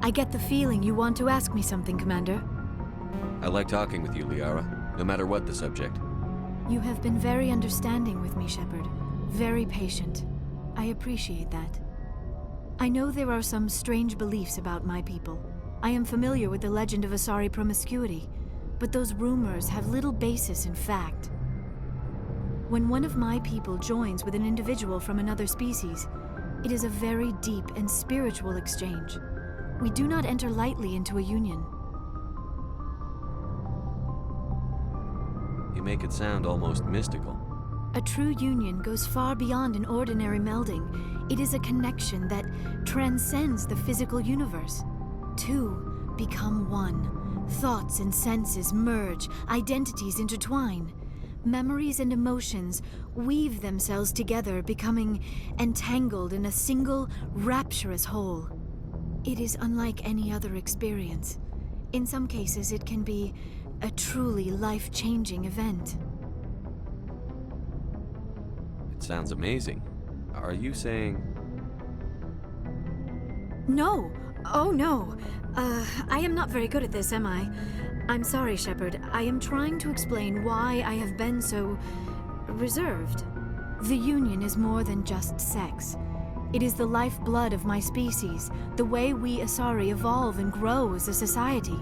I get the feeling you want to ask me something, Commander. I like talking with you, Liara, no matter what the subject. You have been very understanding with me, Shepard. Very patient. I appreciate that. I know there are some strange beliefs about my people. I am familiar with the legend of Asari promiscuity, but those rumors have little basis in fact. When one of my people joins with an individual from another species, it is a very deep and spiritual exchange. We do not enter lightly into a union. You make it sound almost mystical. A true union goes far beyond an ordinary melding. It is a connection that transcends the physical universe. Two become one. Thoughts and senses merge, identities intertwine. Memories and emotions weave themselves together, becoming entangled in a single, rapturous whole. It is unlike any other experience. In some cases, it can be a truly life-changing event. It sounds amazing. Are you saying... No! Oh, no. I am not very good at this, am I? I'm sorry, Shepard. I am trying to explain why I have been so... reserved. The Union is more than just sex. It is the lifeblood of my species, the way we Asari evolve and grow as a society.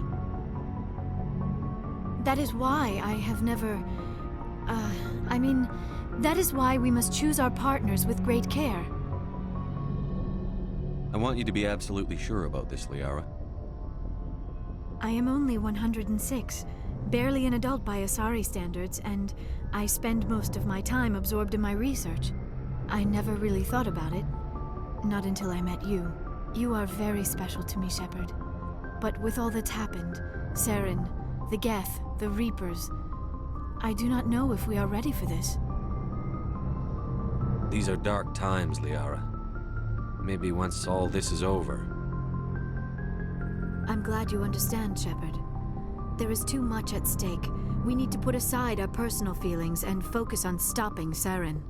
That is why I have never... that is why we must choose our partners with great care. I want you to be absolutely sure about this, Liara. I am only 106, barely an adult by Asari standards, and I spend most of my time absorbed in my research. I never really thought about it. Not until I met you. You are very special to me, Shepard. But with all that's happened, Saren, the Geth, the Reapers, I do not know if we are ready for this. These are dark times, Liara. Maybe once all this is over. I'm glad you understand, Shepard. There is too much at stake. We need to put aside our personal feelings and focus on stopping Saren.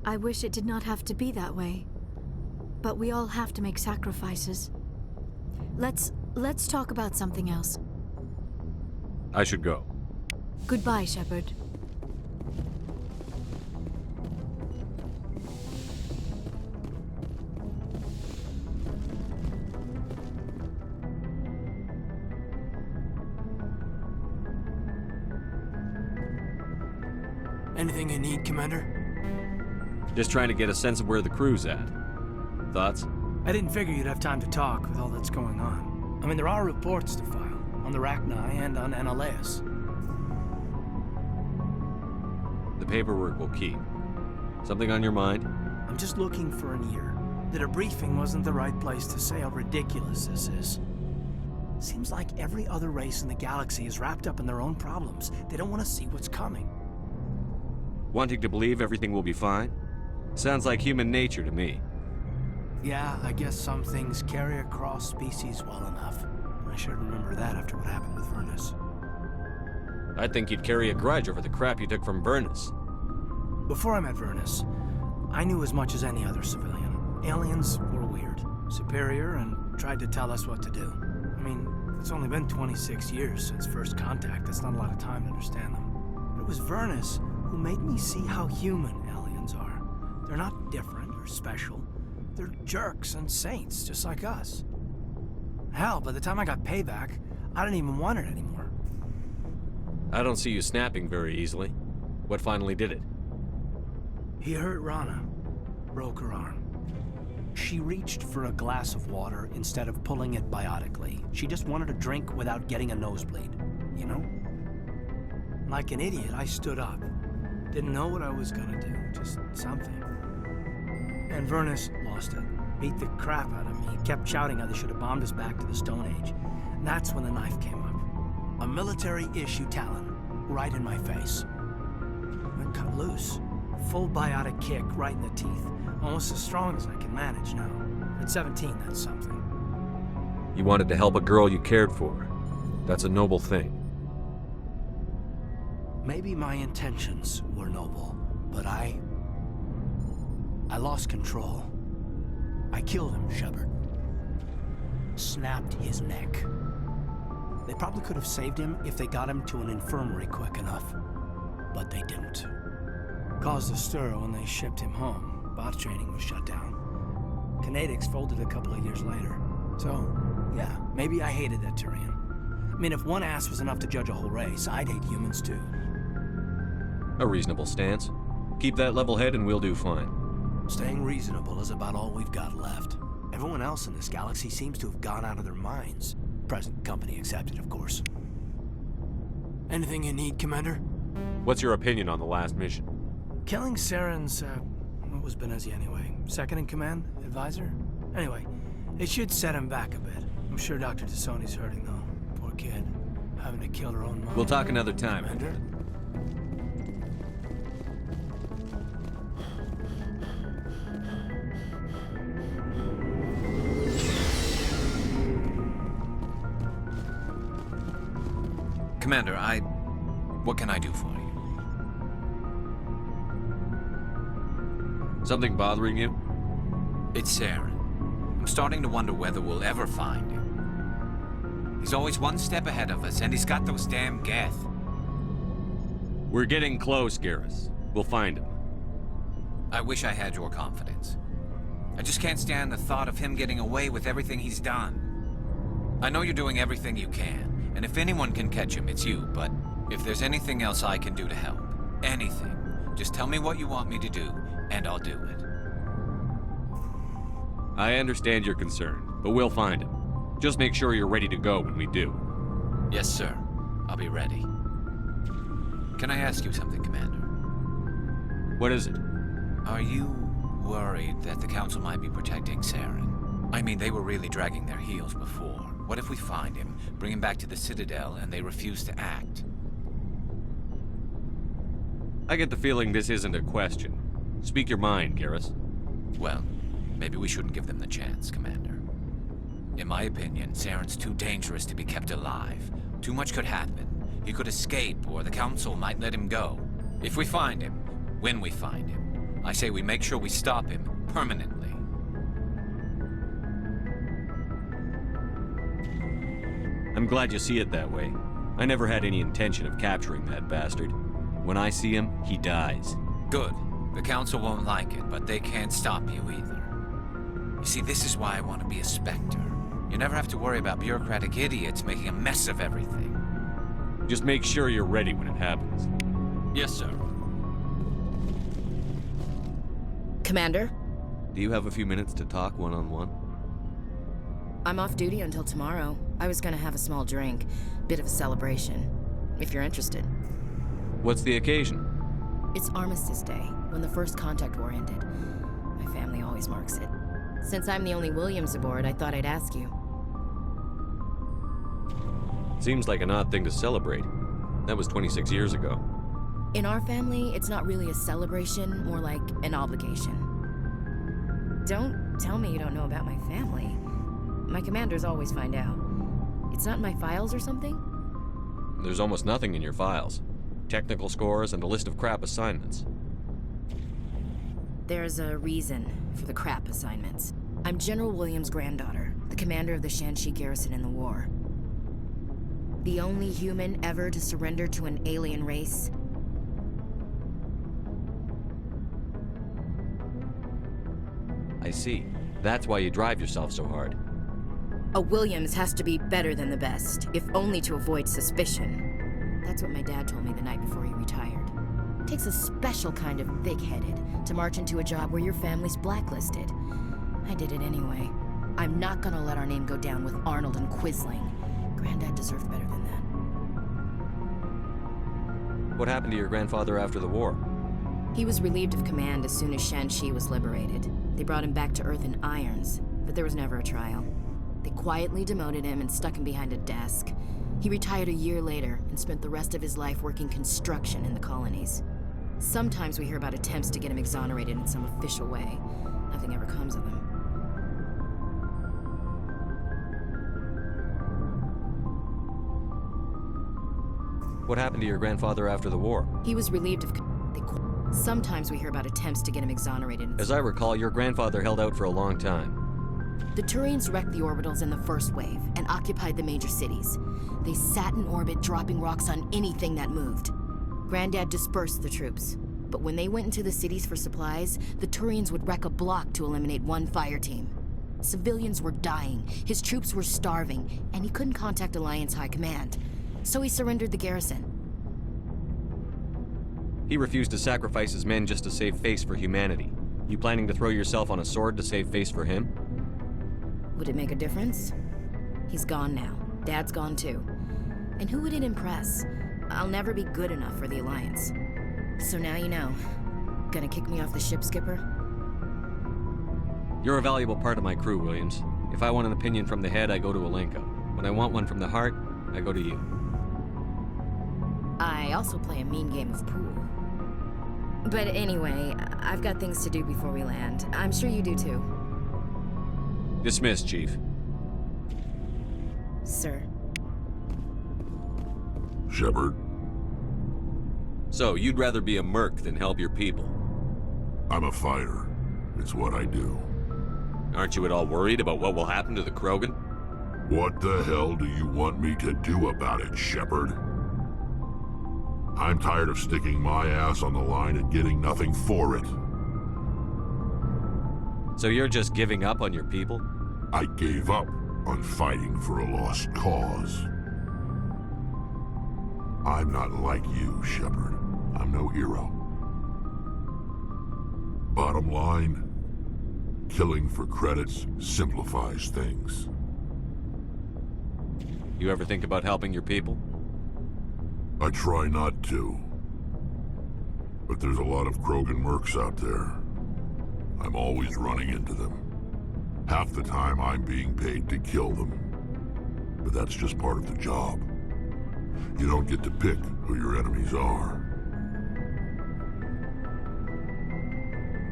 I wish it did not have to be that way. But we all have to make sacrifices. Let's talk about something else. I should go. Goodbye, Shepard. Anything you need, Commander? Just trying to get a sense of where the crew's at. Thoughts? I didn't figure you'd have time to talk with all that's going on. I mean, there are reports to file, on the Rachni and on Annaleus. The paperwork will keep. Something on your mind? I'm just looking for an ear. The debriefing wasn't the right place to say how ridiculous this is. Seems like every other race in the galaxy is wrapped up in their own problems. They don't want to see what's coming. Wanting to believe everything will be fine? Sounds like human nature to me. Yeah, I guess some things carry across species well enough. I should remember that after what happened with Vernus. I'd think you'd carry a grudge over the crap you took from Vernus. Before I met Vernus, I knew as much as any other civilian. Aliens were weird, superior, and tried to tell us what to do. I mean, it's only been 26 years since first contact. That's not a lot of time to understand them. But it was Vernus who made me see how human aliens are. They're not different or special. They're jerks and saints, just like us. Hell, by the time I got payback, I didn't even want it anymore. I don't see you snapping very easily. What finally did it? He hurt Rana. Broke her arm. She reached for a glass of water instead of pulling it biotically. She just wanted a drink without getting a nosebleed, you know? Like an idiot, I stood up. Didn't know what I was gonna do, just something. And Vernus lost it. Beat the crap out of me. Kept shouting how they should have bombed us back to the Stone Age. And that's when the knife came up. A military-issue Talon, right in my face. I cut loose. Full biotic kick right in the teeth. Almost as strong as I can manage now. At 17, that's something. You wanted to help a girl you cared for. That's a noble thing. Maybe my intentions were noble, but I lost control. I killed him, Shepard. Snapped his neck. They probably could have saved him if they got him to an infirmary quick enough. But they didn't. Caused a stir when they shipped him home. Bot training was shut down. Kinetics folded a couple of years later. So, yeah, maybe I hated that Turian. I mean, if one ass was enough to judge a whole race, I'd hate humans too. A reasonable stance. Keep that level head and we'll do fine. Staying reasonable is about all we've got left. Everyone else in this galaxy seems to have gone out of their minds. Present company accepted, of course. Anything you need, Commander? What's your opinion on the last mission? Killing Saren's, what was Benezi anyway? Second in command? Advisor? Anyway, it should set him back a bit. I'm sure Dr. Tassoni's hurting, though. Poor kid. Having to kill her own mom. We'll talk another time. Commander? Commander, what can I do for you? Something bothering you? It's Saren. I'm starting to wonder whether we'll ever find him. He's always one step ahead of us, and he's got those damn Geth. We're getting close, Garrus. We'll find him. I wish I had your confidence. I just can't stand the thought of him getting away with everything he's done. I know you're doing everything you can, and if anyone can catch him, it's you, but if there's anything else I can do to help, anything, just tell me what you want me to do, and I'll do it. I understand your concern, but we'll find him. Just make sure you're ready to go when we do. Yes, sir. I'll be ready. Can I ask you something, Commander? What is it? Are you worried that the Council might be protecting Saren? I mean, they were really dragging their heels before. What if we find him, bring him back to the Citadel, and they refuse to act? I get the feeling this isn't a question. Speak your mind, Garrus. Well, maybe we shouldn't give them the chance, Commander. In my opinion, Saren's too dangerous to be kept alive. Too much could happen. He could escape, or the Council might let him go. If we find him, when we find him, I say we make sure we stop him permanently. I'm glad you see it that way. I never had any intention of capturing that bastard. When I see him, he dies. Good. The Council won't like it, but they can't stop you either. You see, this is why I want to be a Spectre. You never have to worry about bureaucratic idiots making a mess of everything. Just make sure you're ready when it happens. Yes, sir. Commander, Do you have a few minutes to talk one-on-one? I'm off duty until tomorrow. I was gonna have a small drink. Bit of a celebration. If you're interested. What's the occasion? It's Armistice Day, when the first contact war ended. My family always marks it. Since I'm the only Williams aboard, I thought I'd ask you. Seems like an odd thing to celebrate. That was 26 years ago. In our family, it's not really a celebration, more like an obligation. Don't tell me you don't know about my family. My commanders always find out. It's not in my files or something? There's almost nothing in your files. Technical scores and a list of crap assignments. There's a reason for the crap assignments. I'm General Williams' granddaughter, the commander of the Shanxi garrison in the war. The only human ever to surrender to an alien race. I see. That's why you drive yourself so hard. A Williams has to be better than the best, if only to avoid suspicion. That's what my dad told me the night before he retired. Takes a special kind of thick-headed to march into a job where your family's blacklisted. I did it anyway. I'm not gonna let our name go down with Arnold and Quisling. Granddad deserved better than that. What happened to your grandfather after the war? He was relieved of command as soon as Shanxi was liberated. They brought him back to Earth in irons, but there was never a trial. They quietly demoted him and stuck him behind a desk. He retired a year later and spent the rest of his life working construction in the colonies. Sometimes we hear about attempts to get him exonerated in some official way. Nothing ever comes of them. What happened to your grandfather after the war? He was relieved of... Sometimes we hear about attempts to get him exonerated. As I recall, your grandfather held out for a long time. The Turians wrecked the orbitals in the first wave and occupied the major cities. They sat in orbit, dropping rocks on anything that moved. Granddad dispersed the troops. But when they went into the cities for supplies, the Turians would wreck a block to eliminate one fire team. Civilians were dying, his troops were starving, and he couldn't contact Alliance High Command. So he surrendered the garrison. He refused to sacrifice his men just to save face for humanity. You planning to throw yourself on a sword to save face for him? Would it make a difference? He's gone now. Dad's gone too. And who would it impress? I'll never be good enough for the Alliance. So now you know. Gonna kick me off the ship, Skipper? You're a valuable part of my crew, Williams. If I want an opinion from the head, I go to Alenko. When I want one from the heart, I go to you. I also play a mean game of pool. But anyway, I've got things to do before we land. I'm sure you do too. Dismissed, Chief. Sir. Shepard, So, you'd rather be a merc than help your people? I'm a fighter. It's what I do. Aren't you at all worried about what will happen to the Krogan? What the hell do you want me to do about it, Shepard? I'm tired of sticking my ass on the line and getting nothing for it. So you're just giving up on your people? I gave up on fighting for a lost cause. I'm not like you, Shepard. I'm no hero. Bottom line, killing for credits simplifies things. You ever think about helping your people? I try not to. But there's a lot of Krogan mercs out there. I'm always running into them. Half the time I'm being paid to kill them. But that's just part of the job. You don't get to pick who your enemies are.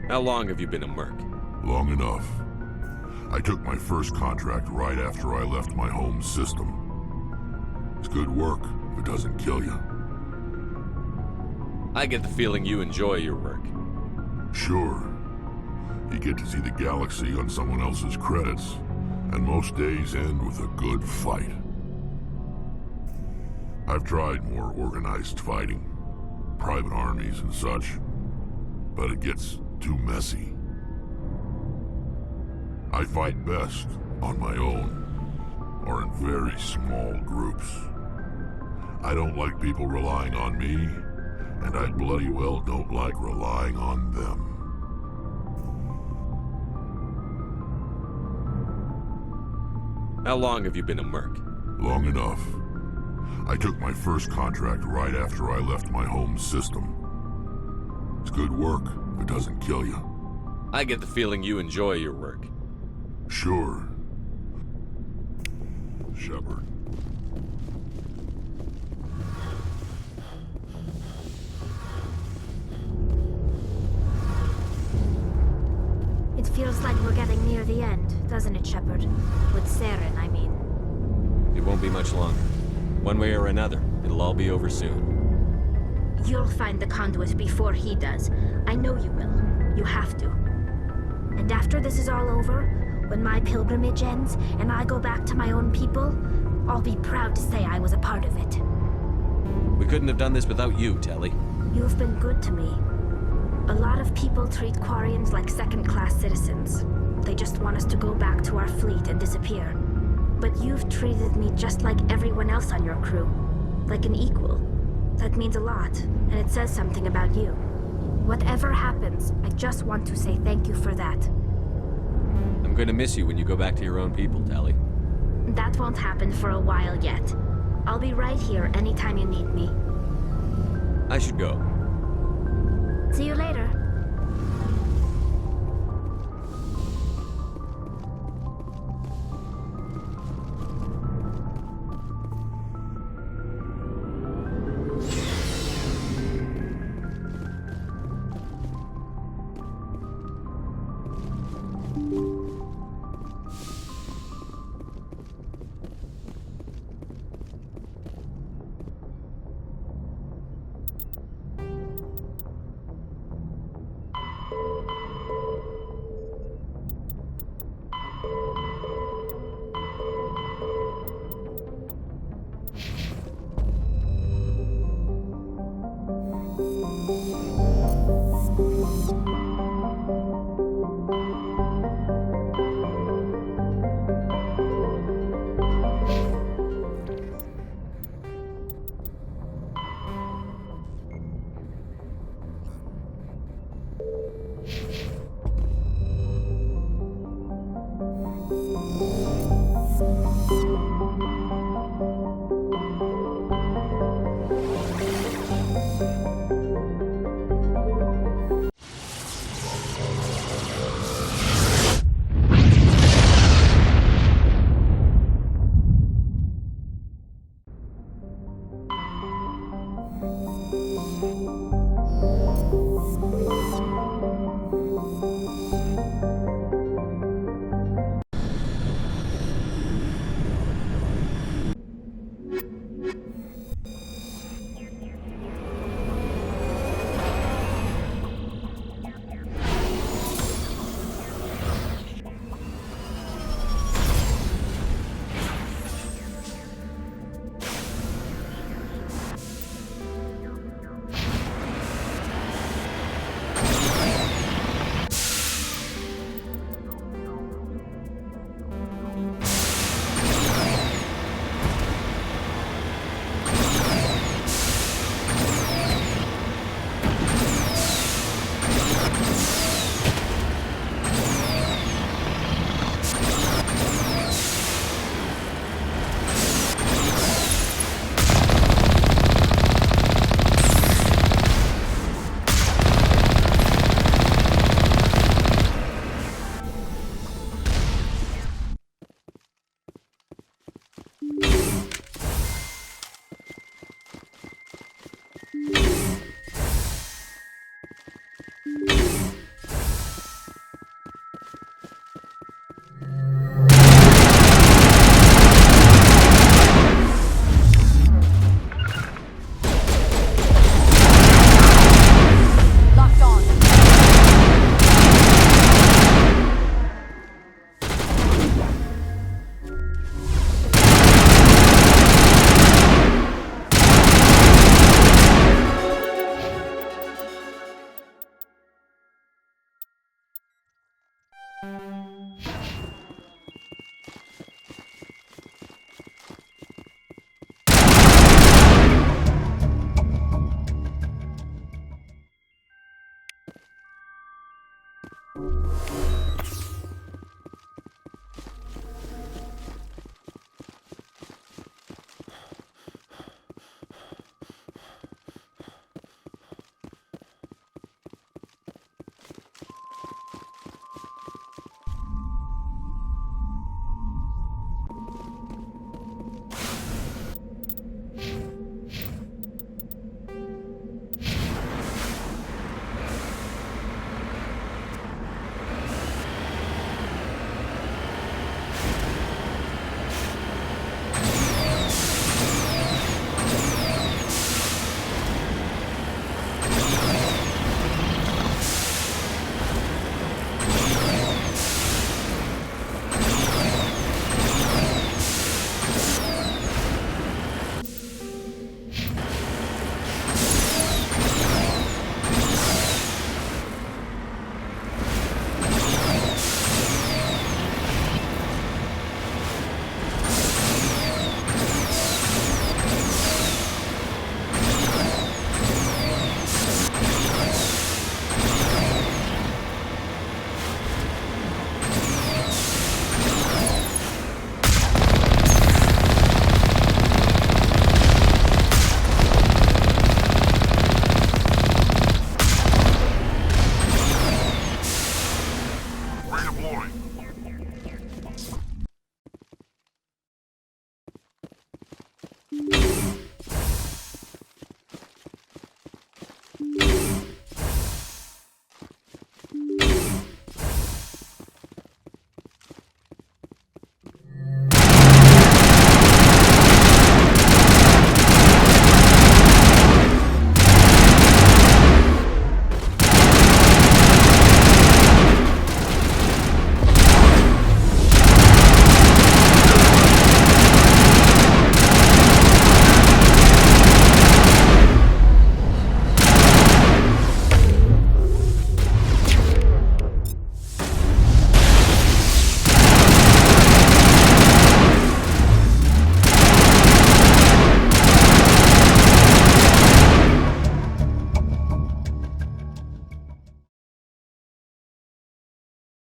How long have you been a merc? Long enough. I took my first contract right after I left my home system. It's good work if it doesn't kill you. I get the feeling you enjoy your work. Sure. You get to see the galaxy on someone else's credits, and most days end with a good fight. I've tried more organized fighting, private armies and such, but it gets too messy. I fight best on my own, or in very small groups. I don't like people relying on me, and I bloody well don't like relying on them. How long have you been a merc? Long enough. I took my first contract right after I left my home system. It's good work if it doesn't kill you. I get the feeling you enjoy your work. Sure. Shepard. It feels like we're getting near the end, doesn't it, Shepard? With Saren, I mean. It won't be much longer. One way or another, it'll all be over soon. You'll find the conduit before he does. I know you will. You have to. And after this is all over, when my pilgrimage ends and I go back to my own people, I'll be proud to say I was a part of it. We couldn't have done this without you, Telly. You've been good to me. A lot of people treat Quarians like second-class citizens. They just want us to go back to our fleet and disappear. But you've treated me just like everyone else on your crew. Like an equal. That means a lot, and it says something about you. Whatever happens, I just want to say thank you for that. I'm going to miss you when you go back to your own people, Telly. That won't happen for a while yet. I'll be right here anytime you need me. I should go. See you later.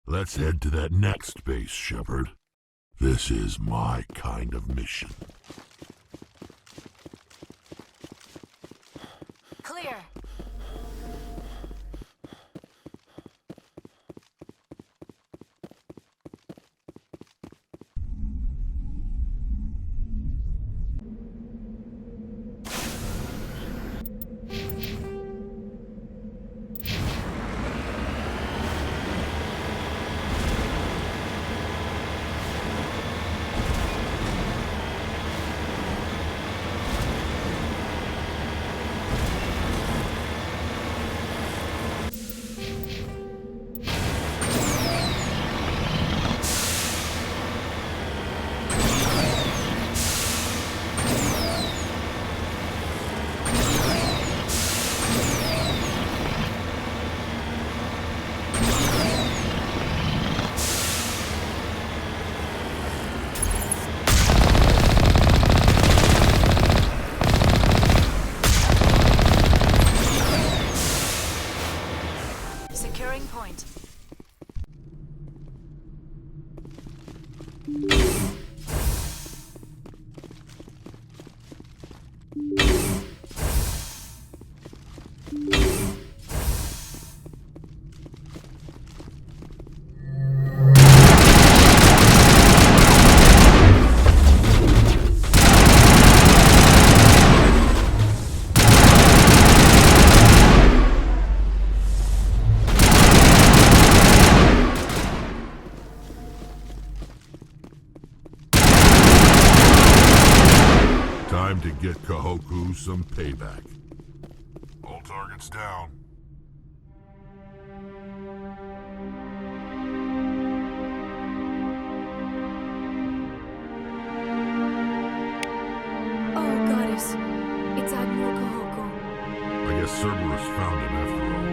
Let's head to that next base, Shepard. This is my kind of mission. Clear. to get Kahoku some payback. All targets down. Oh, Goddess. It's Admiral Kahoko. I guess Cerberus found him after all.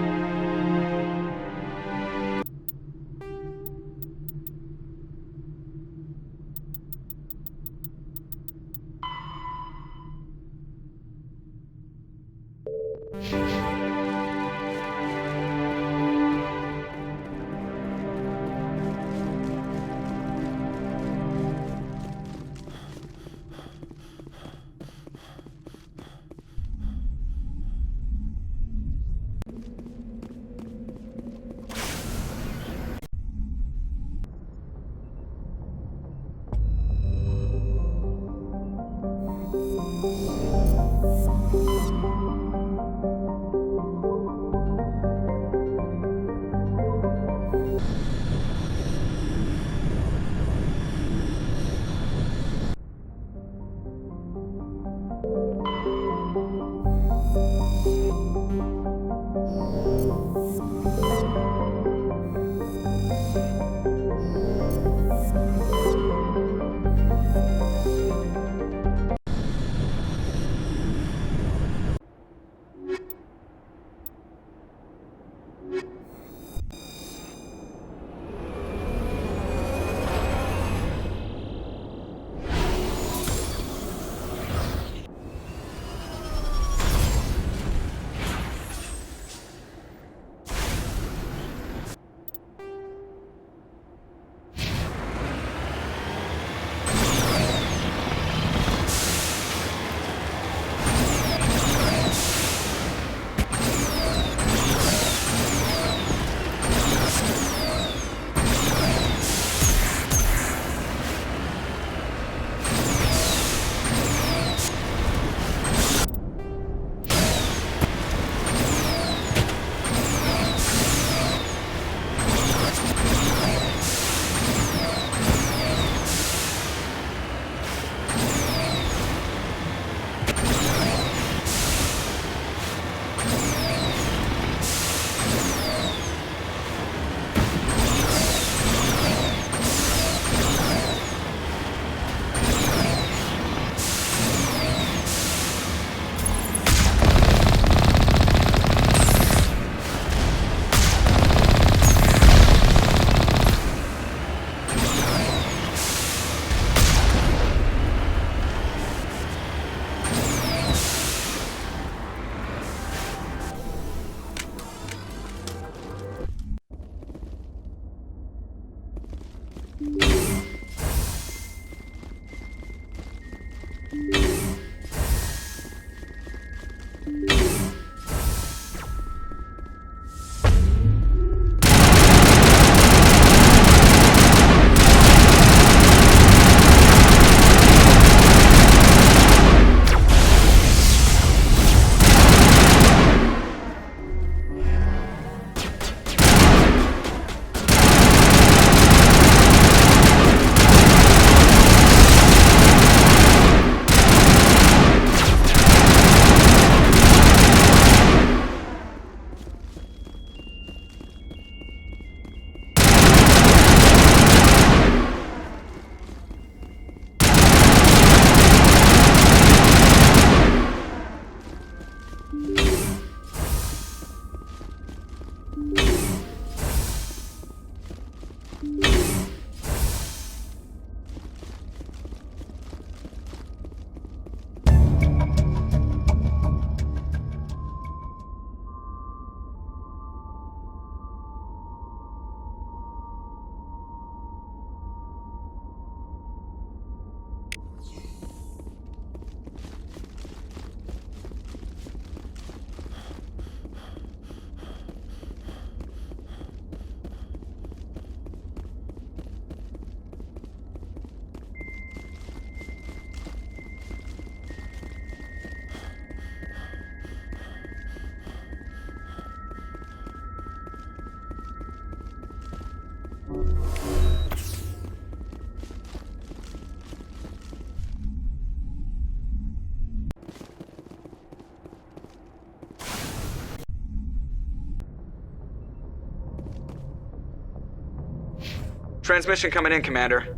Transmission coming in, Commander.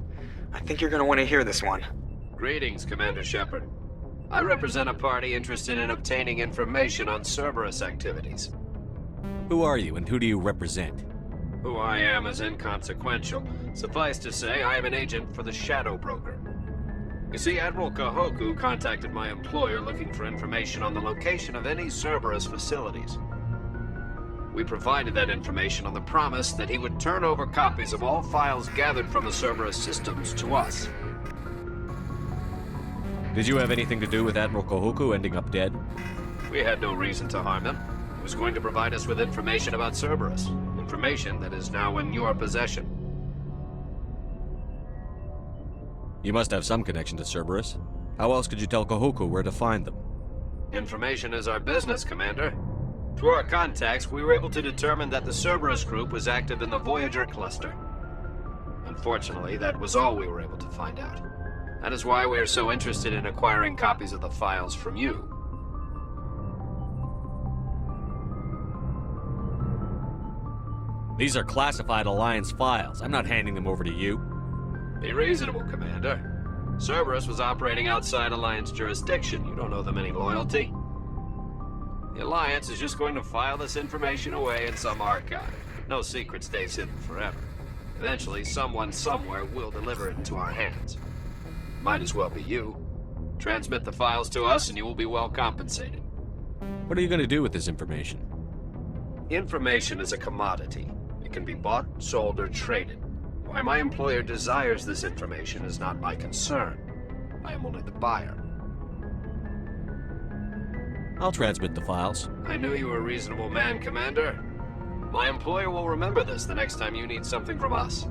I think you're gonna want to hear this one. Greetings, Commander Shepard. I represent a party interested in obtaining information on Cerberus activities. Who are you, and who do you represent? Who I am is inconsequential. Suffice to say, I am an agent for the Shadow Broker. You see, Admiral Kahoku contacted my employer looking for information on the location of any Cerberus facilities. We provided that information on the promise that he would turn over copies of all files gathered from the Cerberus systems to us. Did you have anything to do with Admiral Kahoku ending up dead? We had no reason to harm him. He was going to provide us with information about Cerberus. Information that is now in your possession. You must have some connection to Cerberus. How else could you tell Kahoku where to find them? Information is our business, Commander. Through our contacts, we were able to determine that the Cerberus group was active in the Voyager cluster. Unfortunately, that was all we were able to find out. That is why we are so interested in acquiring copies of the files from you. These are classified Alliance files. I'm not handing them over to you. Be reasonable, Commander. Cerberus was operating outside Alliance jurisdiction. You don't owe them any loyalty. The Alliance is just going to file this information away in some archive. No secret stays hidden forever. Eventually, someone somewhere will deliver it into our hands. Might as well be you. Transmit the files to us and you will be well compensated. What are you going to do with this information? Information is a commodity. It can be bought, sold, or traded. Why my employer desires this information is not my concern. I am only the buyer. I'll transmit the files. I knew you were a reasonable man, Commander. My employer will remember this the next time you need something from us.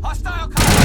Hostile contact!